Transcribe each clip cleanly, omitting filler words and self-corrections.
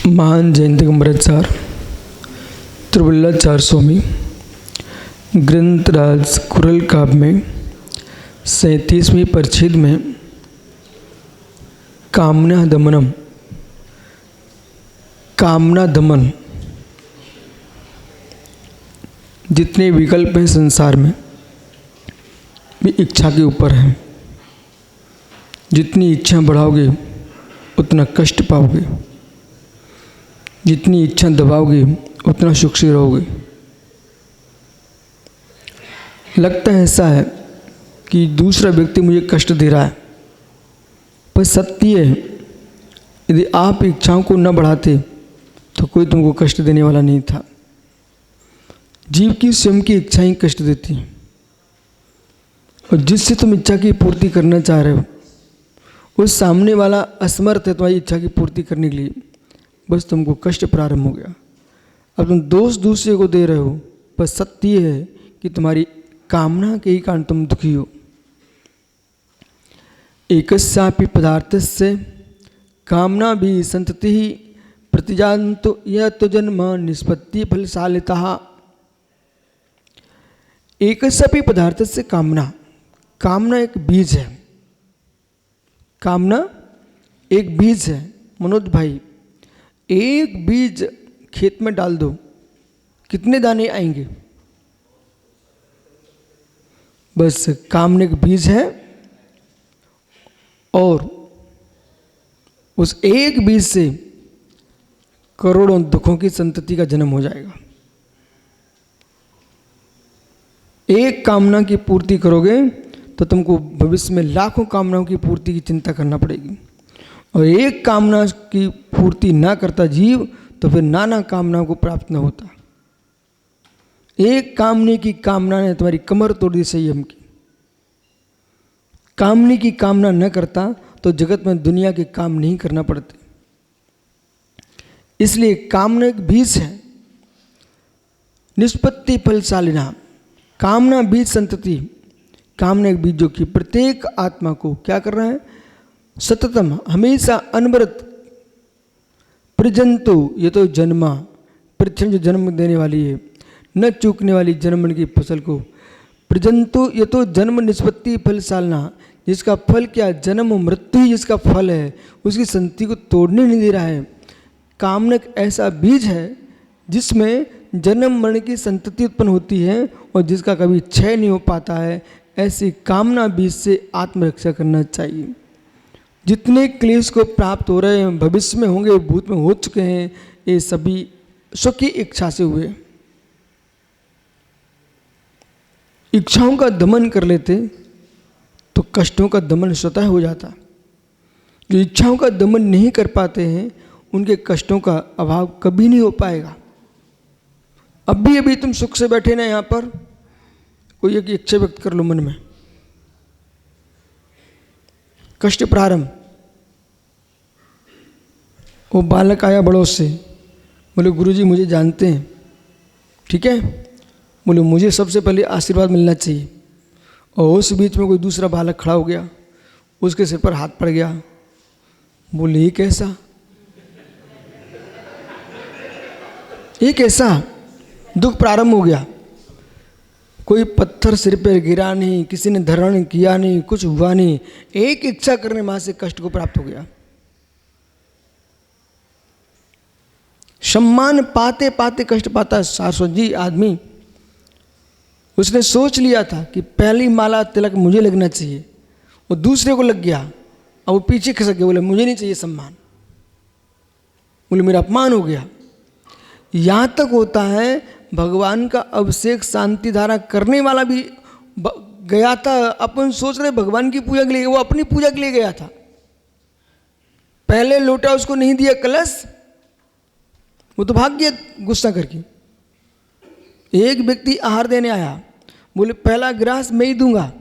महान जयंती अमृतसर त्रिवल्लाचार्य स्वामी ग्रंथराज कुरल काव्य में 37वीं परिच्छेद में कामना दमनम, कामना दमन, जितने विकल्प हैं संसार में भी इच्छा के ऊपर है। जितनी इच्छा बढ़ाओगे उतना कष्ट पाओगे, जितनी इच्छा दबाओगे उतना सुख से रहोगे। लगता है ऐसा है कि दूसरा व्यक्ति मुझे कष्ट दे रहा है, पर सत्य है यदि आप इच्छाओं को न बढ़ाते तो कोई तुमको कष्ट देने वाला नहीं था। जीव की स्वयं की इच्छाएं कष्ट देती हैं, और जिससे तुम इच्छा की पूर्ति करना चाह रहे हो उस सामने वाला असमर्थ है तुम्हारी इच्छा की पूर्ति करने के लिए, बस तुमको कष्ट प्रारंभ हो गया। अब तुम दोष दूसरे को दे रहे हो, पर सत्य है कि तुम्हारी कामना के ही कारण तुम दुखी हो। एकस्यापि पदार्थस्य कामना भी संतति ही प्रतिजातो यह तो जन्म निष्पत्ति फलशालितः। एकस्यापि पदार्थस्य कामना, कामना एक बीज है। कामना एक बीज है। मनोज भाई, एक बीज खेत में डाल दो, कितने दाने आएंगे? बस कामना एक बीज है, और उस एक बीज से करोड़ों दुखों की संतति का जन्म हो जाएगा। एक कामना की पूर्ति करोगे तो तुमको भविष्य में लाखों कामनाओं की पूर्ति की चिंता करना पड़ेगी, और एक कामना की पूर्ति ना करता जीव तो फिर नाना कामनाओं को प्राप्त न होता। एक कामने की कामना ने तुम्हारी कमर तोड़ दी संयम की। कामने की कामना न करता तो जगत में दुनिया के काम नहीं करना पड़ते। इसलिए कामना एक बीज है। निष्पत्ति फलशालिना, कामना बीज संतति। कामना एक बीज जो कि प्रत्येक आत्मा को क्या कर रहा है? सततम, हमेशा अनवरत प्रजंतु ये तो जन्मा, पृथ्वी जो जन्म देने वाली है, न चूकने वाली जन्म की फसल को। प्रजंतु ये तो जन्म निष्पत्ति फलशालिना, जिसका फल क्या? जन्म मृत्यु ही जिसका फल है, उसकी संतति को तोड़ने नहीं दे रहा है। कामना एक ऐसा बीज है जिसमें जन्म मरण की संतति उत्पन्न होती है और जिसका कभी क्षय नहीं हो पाता है। ऐसी कामना बीज से आत्मरक्षा करना चाहिए। जितने क्लेश को प्राप्त हो रहे हैं, भविष्य में होंगे, भूत में हो चुके हैं, ये सभी सुख की इच्छा से हुए। इच्छाओं का दमन कर लेते तो कष्टों का दमन स्वतः हो जाता। जो इच्छाओं का दमन नहीं कर पाते हैं उनके कष्टों का अभाव कभी नहीं हो पाएगा। अभी तुम सुख से बैठे ना यहाँ पर, कोई एक इच्छा व्यक्त कर लो मन में, कष्ट प्रारंभ। वो बालक आया बड़ोस से, बोले गुरुजी मुझे जानते हैं, ठीक है? बोले मुझे सबसे पहले आशीर्वाद मिलना चाहिए। और उस बीच में कोई दूसरा बालक खड़ा हो गया, उसके सिर पर हाथ पड़ गया। बोले ये कैसा, ये कैसा? दुख प्रारंभ हो गया। कोई पत्थर सिर पर गिरा नहीं, किसी ने धरण किया नहीं, कुछ हुआ नहीं, एक इच्छा करने वहां से कष्ट को प्राप्त हो गया। सम्मान पाते पाते कष्ट पाता सारस्वत आदमी, उसने सोच लिया था कि पहली माला तिलक मुझे लगना चाहिए, वो दूसरे को लग गया और वो पीछे खसक गया। बोले मुझे नहीं चाहिए सम्मान, बोले मेरा अपमान हो गया। यहाँ तक होता है भगवान का अभिषेक शांति धारा करने वाला भी गया था। अपन सोच रहे भगवान की पूजा के लिए, वो अपनी पूजा के लिए गया था। पहले लोटा उसको नहीं दिया कलश, वो तो भाग गया गुस्सा करके। एक व्यक्ति आहार देने आया, बोले पहला गिलास मैं ही दूंगा,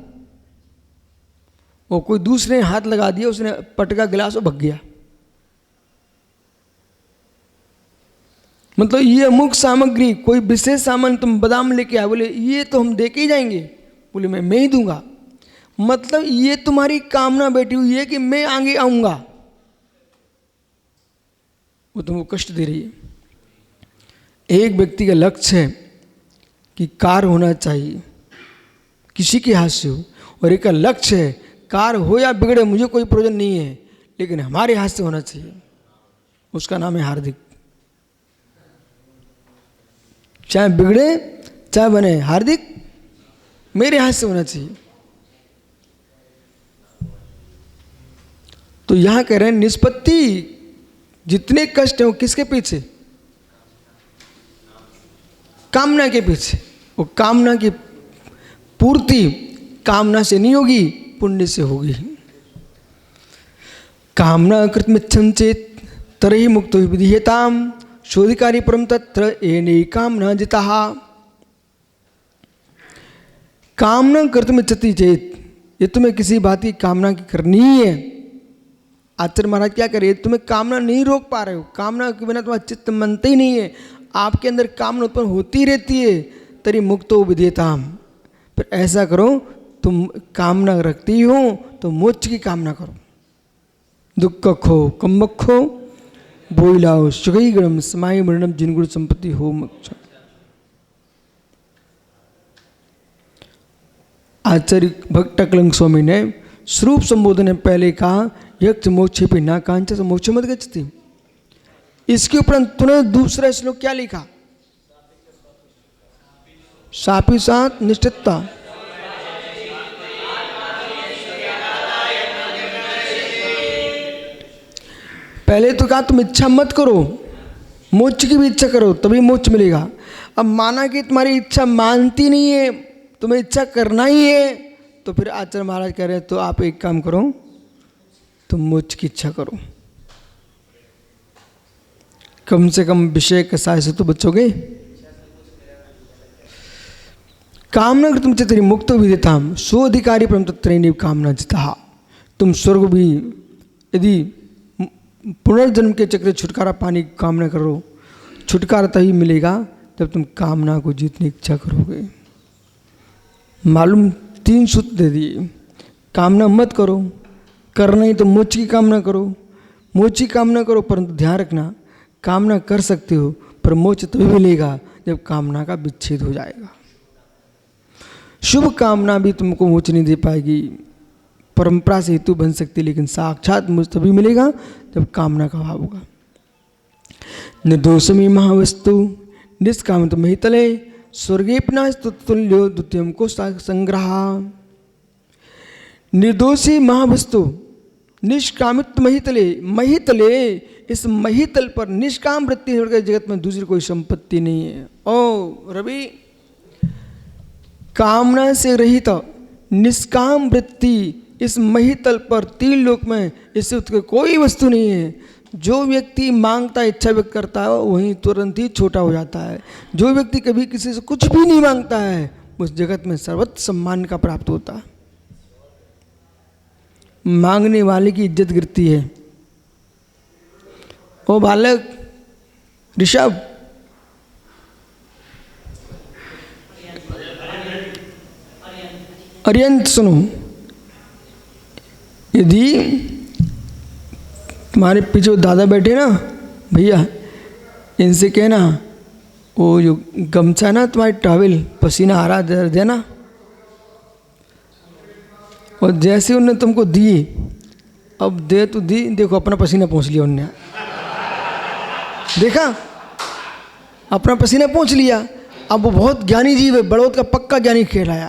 और कोई दूसरे ने हाथ लगा दिया, उसने पटका गिलास और भग गया। मतलब ये अमुक सामग्री, कोई विशेष सामान तुम बादाम लेके आए, बोले ये तो हम दे के ही जाएंगे, बोले मैं ही दूंगा। मतलब ये तुम्हारी कामना बैठी हुई है कि मैं आगे आऊंगा। वो तुमको कष्ट दे रही है। एक व्यक्ति का लक्ष्य है कि कार होना चाहिए, किसी के हाथ से हो, और एक का लक्ष्य है कार हो या बिगड़े मुझे कोई प्रयोजन नहीं है, लेकिन हमारे हाथ से होना चाहिए। उसका नाम है हार्दिक। चाहे बिगड़े चाहे बने, हार्दिक मेरे हाथ से होना चाहिए। तो यहां कह रहे हैं निष्पत्ति, जितने कष्ट हैं वो किसके पीछे? कामना के पीछे। वो कामना की पूर्ति कामना से नहीं होगी, पुण्य से होगी। कामना कृतमिच्छं चेत तरहि मुक्तो विधीयताम शोधिकारी परम तत्र एने कामना जिताः। कामना कृतमिच्छति चेत, ये तुम्हें किसी बात की कामना की करनी है। आचार्य महाराज क्या करे, तुम्हें कामना नहीं रोक पा रहे हो, कामना के बिना तुम्हारा चित्त मनता ही नहीं है, आपके अंदर कामना उत्पन्न होती रहती है। तरी मुक्तो विधेयताम, फिर ऐसा करो, तुम कामना रखती हो तो मोक्ष की कामना करो। दुख खो कम्बक खो बोइलाओ सुखई गणम समाई मरणम जिनगुण संपत्ति हो मोक्ष। आचार्य भक्त कलंक स्वामी ने स्वरूप संबोधन में पहले कहा यक्ष मोक्ष पे ना कांच मोक्ष मत गच्छति। इसके उपरांत तुरंत दूसरा श्लोक क्या लिखा? सापी साथ निष्ठता। पहले तो कहा तुम इच्छा मत करो, मोक्ष की भी इच्छा करो तभी मोक्ष मिलेगा। अब माना कि तुम्हारी इच्छा मानती नहीं है, तुम्हें इच्छा करना ही है, तो फिर आचार्य महाराज कह रहे हैं तो आप एक काम करो, तुम मोक्ष की इच्छा करो, कम से कम विषय कसाय से तो बचोगे। कामना तुम तेरी मुक्त विदिताम सो अधिकारी परम तत्र कामना जिता। तुम स्वर्ग भी यदि पुनर्जन्म के चक्र छुटकारा पाने की कामना करो, छुटकारा तभी मिलेगा जब तुम कामना को जीतने की इच्छा करोगे। मालूम 3 सूत्र दे दिए। कामना मत करो, करना ही तो मोक्ष की कामना करो, मोक्ष की कामना करो, परंतु ध्यान रखना कामना कर सकते हो पर मोक्ष तभी मिलेगा जब कामना का विच्छेद हो जाएगा। शुभ कामना भी तुमको मोक्ष नहीं दे पाएगी, परंपरा से हेतु बन सकती, लेकिन साक्षात मोक्ष तभी मिलेगा जब कामना का अभाव होगा। निर्दोषमी महावस्तु निष्कामित महितले स्वर्गे तुल्यो द्वितीयम को संग्रह। निर्दोषी महावस्तु निष्कामित महितले, महितले इस महितल पर निष्काम वृत्ति होकर जगत में दूसरी कोई संपत्ति नहीं है। ओ रवि, कामना से रहित निष्काम वृत्ति इस महितल पर 3 लोक में इससे उत्कृष्ट कोई वस्तु नहीं है। जो व्यक्ति मांगता है, इच्छा व्यक्त करता है, वहीं तुरंत ही छोटा हो जाता है। जो व्यक्ति कभी किसी से कुछ भी नहीं मांगता है, उस जगत में सर्वत्र सम्मान का प्राप्त होता है। मांगने वाले की इज्जत गिरती है। ओ बालक ऋषभ, अरियंत सुनो, यदि तुम्हारे पीछे दादा बैठे ना भैया, इनसे कहना वो जो गमछा ना तुम्हारी टॉवेल पसीना आ रहा दे देना। और जैसे उनने तुमको दी, अब दे तो दी, देखो अपना पसीना पहुँच लिया उनने, देखा अपना पसीना पहुँच लिया। अब वो बहुत ज्ञानी जीव है, बड़ौत का पक्का ज्ञानी कहलाया।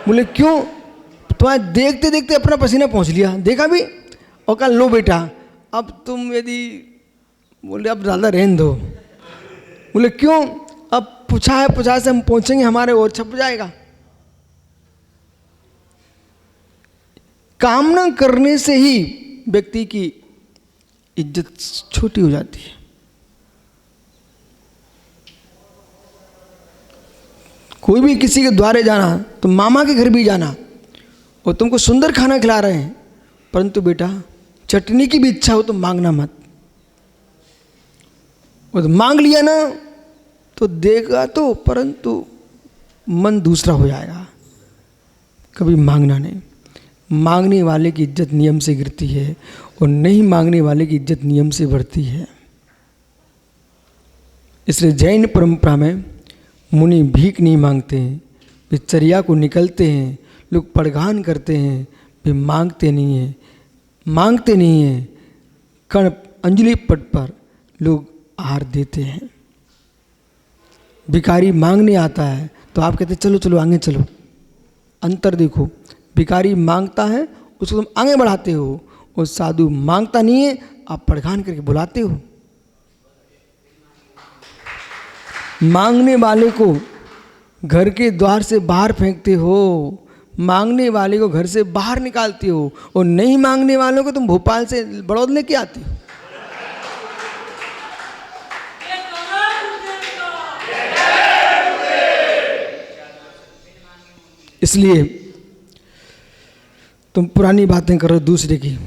बोले क्यों? तुम्हारे देखते देखते अपना पसीना पहुँच लिया, देखा भी। और कहा लो बेटा, अब तुम यदि बोले अब ज़्यादा रहने दो। बोले क्यों? अब पूछा से हम पहुँचेंगे, हमारे और छप जाएगा। कामना करने से ही व्यक्ति की इज्जत छोटी हो जाती है। कोई भी किसी के द्वारे जाना, तो मामा के घर भी जाना, और तुमको सुंदर खाना खिला रहे हैं, परंतु बेटा चटनी की भी इच्छा हो तो मांगना मत। और तो मांग लिया ना तो देगा तो, परंतु मन दूसरा हो जाएगा। कभी मांगना नहीं। मांगने वाले की इज्जत नियम से गिरती है और नहीं मांगने वाले की इज्जत नियम से बढ़ती है। इसलिए जैन परंपरा में मुनि भीख नहीं मांगते हैं, वे चर्या को निकलते हैं, लोग पड़गान करते हैं, वे मांगते नहीं हैं। कर्ण अंजलि पट पर लोग आहार देते हैं। भिखारी मांगने आता है तो आप कहते चलो चलो आगे चलो। अंतर देखो, भिखारी मांगता है उसको तुम आगे बढ़ाते हो, और साधु मांगता नहीं है, आप पड़गान करके बुलाते हो। मांगने वाले को घर के द्वार से बाहर फेंकते हो, मांगने वाले को घर से बाहर निकालते हो, और नहीं मांगने वालों को तुम भोपाल से बड़ौद लेके आते हो। इसलिए तुम पुरानी बातें कर रहे हो दूसरे की।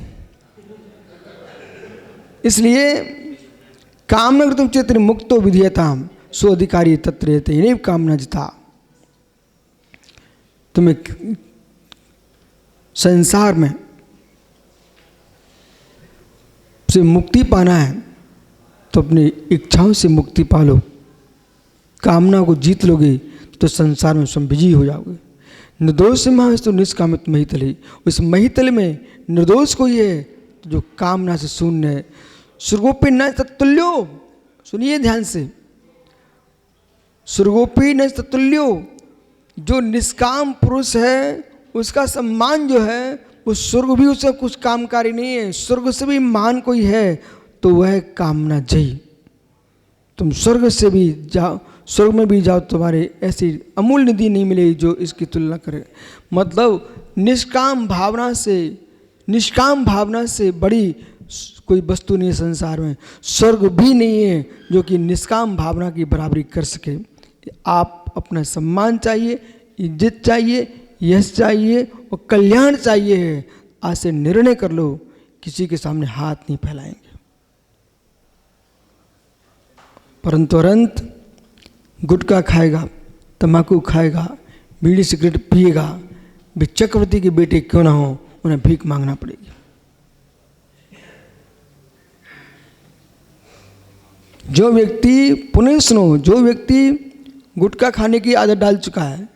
इसलिए कामना तुम चित्र मुक्तो विधीयताम सो अधिकारी तत्र रहते, नहीं कामना जिता। तुम्हें संसार में से मुक्ति पाना है तो अपनी इच्छाओं से मुक्ति पालो। कामना को जीत लोगे तो संसार में स्वयं विजयी हो जाओगे। निर्दोष तो निष्कामित महितल, उस महितल में निर्दोष कोई है जो कामना से शून्य है। स्वर्गोपी न तत्तुल्यो, सुनिए ध्यान से, स्वर्गोपी न तत्तुल्यो, जो निष्काम पुरुष है उसका सम्मान जो है वो स्वर्ग भी उसका कुछ कामकारी नहीं है। स्वर्ग से भी महान कोई है तो वह कामना जयी। तुम स्वर्ग से भी जाओ, स्वर्ग में भी जाओ, तुम्हारे ऐसी अमूल्य निधि नहीं मिलेगी जो इसकी तुलना करे। मतलब निष्काम भावना से बड़ी कोई वस्तु नहीं है संसार में। स्वर्ग भी नहीं है जो कि निष्काम भावना की बराबरी कर सके। आप अपना सम्मान चाहिए, इज्जत चाहिए, यश चाहिए और कल्याण चाहिए है। आज से निर्णय कर लो, किसी के सामने हाथ नहीं फैलाएंगे। परंतु अरंत गुटखा खाएगा, तम्बाकू खाएगा, बीड़ी सिगरेट पिएगा, वे चक्रवर्ती के बेटे क्यों ना हो, उन्हें भीख मांगना पड़ेगी। जो व्यक्ति, पुनः सुनो, जो व्यक्ति गुटखा खाने की आदत डाल चुका है,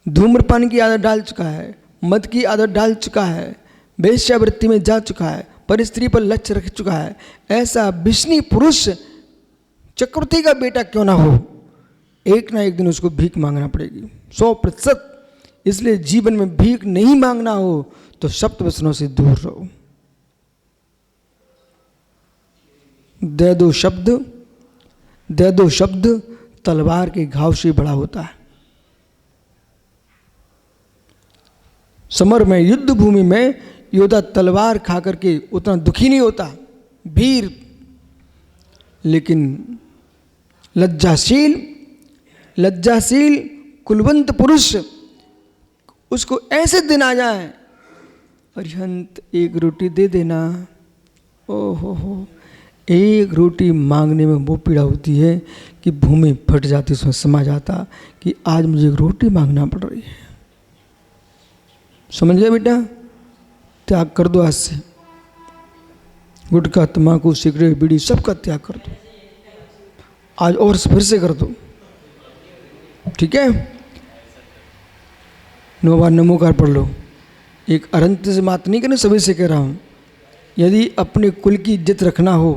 धूम्रपान की आदत डाल चुका है, मद की आदत डाल चुका है, वेश्यावृत्ति में जा चुका है, पर स्त्री पर लक्ष्य रख चुका है, ऐसा विष्णु पुरुष चक्रवर्ती का बेटा क्यों ना हो, एक ना एक दिन उसको भीख मांगना पड़ेगी 100%। इसलिए जीवन में भीख नहीं मांगना हो तो सप्त व्यसनों से दूर रहो। दे दो शब्द तलवार के घाव से बड़ा होता है। समर में, युद्ध भूमि में योद्धा तलवार खा करके उतना दुखी नहीं होता, वीर, लेकिन लज्जाशील कुलवंत पुरुष, उसको ऐसे दिन आ जाए, अरिहंत एक रोटी दे देना, ओहो, एक रोटी मांगने में वो पीड़ा होती है कि भूमि फट जाती, उसमें समा जाता कि आज मुझे एक रोटी मांगना पड़ रही है। समझ गया बेटा? त्याग कर दो आज से, गुटखा, तम्बाकू, सिगरेट, बीड़ी सबका त्याग कर दो आज, और फिर से कर दो, ठीक है? 9 बार नमोकार पढ़ लो। एक अरंत से बात नहीं करना, सभी से कह रहा हूँ। यदि अपने कुल की इज्जत रखना हो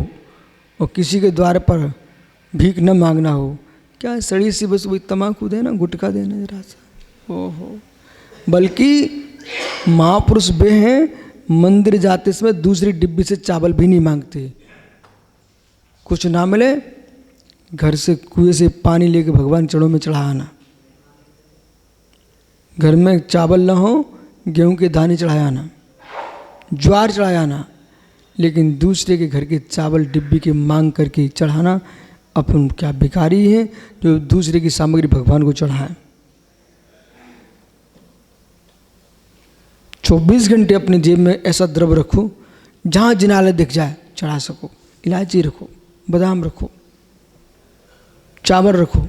और किसी के द्वार पर भीख न मांगना हो, क्या सड़ी सी बस वही तम्बाकू देना, गुटखा देना जरा सा, ओहो। बल्कि महापुरुष वे हैं, मंदिर जाते समय दूसरी डिब्बी से चावल भी नहीं मांगते। कुछ ना मिले, घर से कुएं से पानी लेके भगवान चरणों में चढ़ा आना। घर में चावल ना हो, गेहूं के दाने चढ़ाया आना, ज्वार चढ़ाया आना, लेकिन दूसरे के घर के चावल डिब्बी के मांग करके चढ़ाना। अपन क्या भिखारी हैं जो दूसरे की सामग्री भगवान को चढ़ाएं। 24 घंटे अपने जेब में ऐसा द्रव्य रखो जहाँ जिनालय दिख जाए चढ़ा सको। इलायची रखो, बादाम रखो, चावल रखो,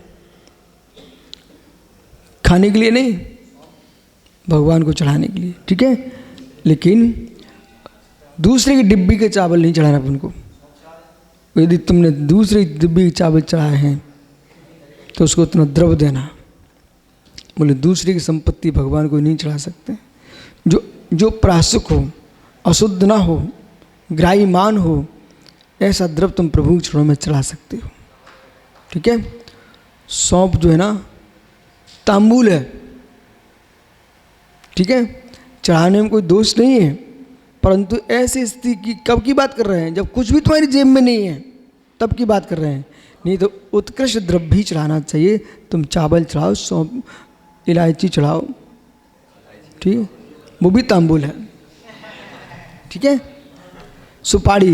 खाने के लिए नहीं, भगवान को चढ़ाने के लिए, ठीक है? लेकिन दूसरे की डिब्बी के चावल नहीं चढ़ाना अपन को। यदि तुमने दूसरी डिब्बी के चावल चढ़ाए हैं तो उसको उतना द्रव्य देना। बोले दूसरे की संपत्ति भगवान को नहीं चढ़ा सकते। जो प्रासुक हो, अशुद्ध ना हो, ग्राहीमान हो, ऐसा द्रव्य तुम प्रभु के चरणों में चढ़ा सकते हो। ठीक है। सौंप जो है ना तांबूल है, ठीक है, चढ़ाने में कोई दोष नहीं है, परंतु ऐसी स्थिति की कब की बात कर रहे हैं, जब कुछ भी तुम्हारी जेब में नहीं है तब की बात कर रहे हैं। नहीं तो उत्कृष्ट द्रव्य भी चढ़ाना चाहिए। तुम चावल चढ़ाओ, सौंप, इलायची चढ़ाओ, ठीक है, वो भी तांबूल है। ठीक है। सुपारी